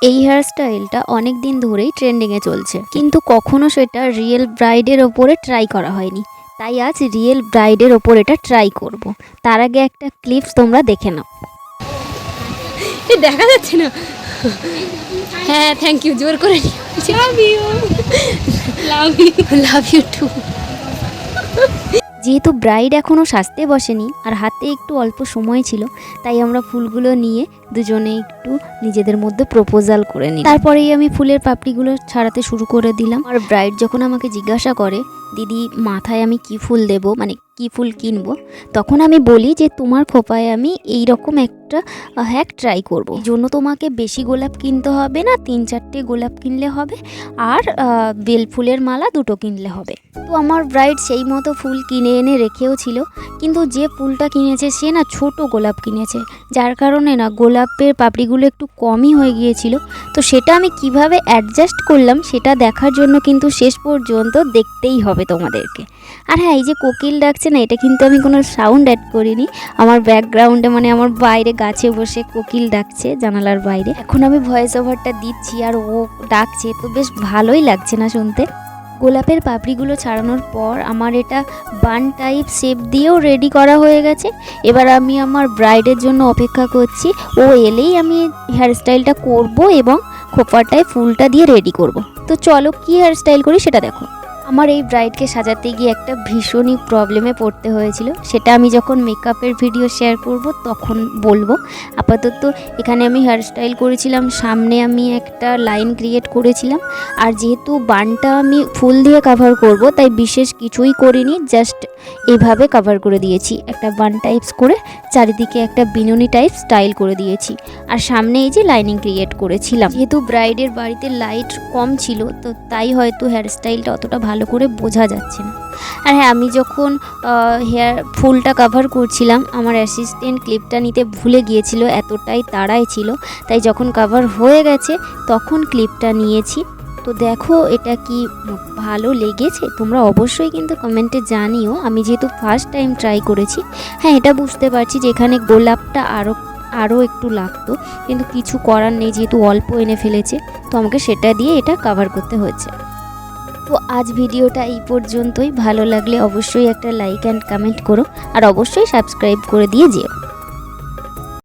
এই হেয়ার স্টাইলটা অনেক দিন ধরেই ট্রেন্ডিংয়ে চলছে, কিন্তু কখনো সেটা রিয়েল ব্রাইডের ওপরে ট্রাই করা হয়নি। তাই আজ রিয়েল ব্রাইডের ওপর এটা ট্রাই করব। তার আগে একটা ক্লিপস তোমরা দেখে নাও। দেখা যাচ্ছে না। হ্যাঁ, থ্যাংক ইউ, জোর করে love you, love you, love you too. যেহেতু ব্রাইড এখনও সাজতে বসেনি আর হাতে একটু অল্প সময় ছিল, তাই আমরা ফুলগুলো নিয়ে দুজনে একটু নিজেদের মধ্যে প্রপোজাল করে নিই। তারপরেই আমি ফুলের পাপড়িগুলো ছাড়াতে শুরু করে দিলাম। আর ব্রাইড যখন আমাকে জিজ্ঞাসা করে, দিদি মাথায় আমি কি ফুল দেব, মানে কি ফুল কিনবো, তখন আমি বলি যে তোমার খোপায় আমি এই রকম একটা হ্যাক ট্রাই করব। এই জন্য তোমাকে বেশি গোলাপ কিনতে হবে না, 3-4টে গোলাপ কিনলে হবে, আর বেল ফুলের মালা 2টো কিনলে হবে। তো আমার ব্রাইড সেই মতো ফুল কিনে এনে রেখেও ছিল, কিন্তু যে ফুলটা কিনেছে সে না ছোট গোলাপ কিনেছে, যার কারণে না গোলাপের পাপড়িগুলো একটু কমই হয়ে গিয়েছিল। তো সেটা আমি কিভাবে অ্যাডজাস্ট করলাম সেটা দেখার জন্য কিন্তু শেষ পর্যন্ত দেখতেই হবে তোমাদেরকে। আর হ্যাঁ, এই যে কোকিল ডাকছে না, এটা কিন্তু আমি কোনো সাউন্ড অ্যাড করিনি। আমার ব্যাকগ্রাউন্ডে মানে আমার বাইরে গাছে বসে কোকিল ডাকছে জানালার বাইরে। এখন আমি ভয়েস ওভারটা দিচ্ছি আর ও ডাকছে, তো বেশ ভালোই লাগছে না শুনতে। গোলাপের পাপড়িগুলো ছাড়ানোর পর আমার এটা বান টাইপ শেপ দিয়েও রেডি করা হয়ে গেছে। এবার আমি আমার ব্রাইডের জন্য অপেক্ষা করছি। ও এলেই আমি হেয়ারস্টাইলটা করব এবং খোপাটায় ফুলটা দিয়ে রেডি করব। তো চলো কি হেয়ারস্টাইল করি সেটা দেখো। আমার এই ব্রাইডকে সাজাতে গিয়ে একটা ভীষণই প্রবলেমে পড়তে হয়েছিল, সেটা আমি যখন মেকআপের ভিডিও শেয়ার করব তখন বলবো। আপাতত এখানে আমি হেয়ারস্টাইল করেছিলাম, সামনে আমি একটা লাইন ক্রিয়েট করেছিলাম। আর যেহেতু বানটা আমি ফুল দিয়ে কভার করব, তাই বিশেষ কিছুই করিনি, জাস্ট এইভাবে কভার করে দিয়েছি। একটা বান টাইপস করে চারিদিকে একটা বিনুনি টাইপ স্টাইল করে দিয়েছি। আর সামনে এই যে লাইনিং ক্রিয়েট করেছিলাম। যেহেতু ব্রাইডের বাড়িতে লাইট কম ছিল, তো তাই হয়তো হেয়ারস্টাইলটা অতটা ভালো করে বোঝা যাচ্ছে না। আর হ্যাঁ, আমি যখন ফুলটা কভার করছিলাম, আমার অ্যাসিস্ট্যান্ট ক্লিপটা নিতে ভুলে গিয়েছিল, এতটাই তাড়ায় ছিল। তাই যখন কভার হয়ে গেছে তখন ক্লিপটা নিয়েছি। তো দেখো এটা কি ভালো লেগেছে, তোমরা অবশ্যই কিন্তু কমেন্টে জানিও। আমি যেহেতু ফার্স্ট টাইম ট্রাই করেছি, হ্যাঁ এটা বুঝতে পারছি যে এখানে গোলাপটা আরও একটু লাগতো, কিন্তু কিছু করার নেই, যেহেতু অল্প এনে ফেলেছে, তো আমাকে সেটা দিয়ে এটা কভার করতে হয়েছে। তো আজ ভিডিওটা এই পর্যন্তই। ভালো লাগলে অবশ্যই একটা লাইক অ্যান্ড কমেন্ট করো, আর অবশ্যই সাবস্ক্রাইব করে দিয়ে যেও।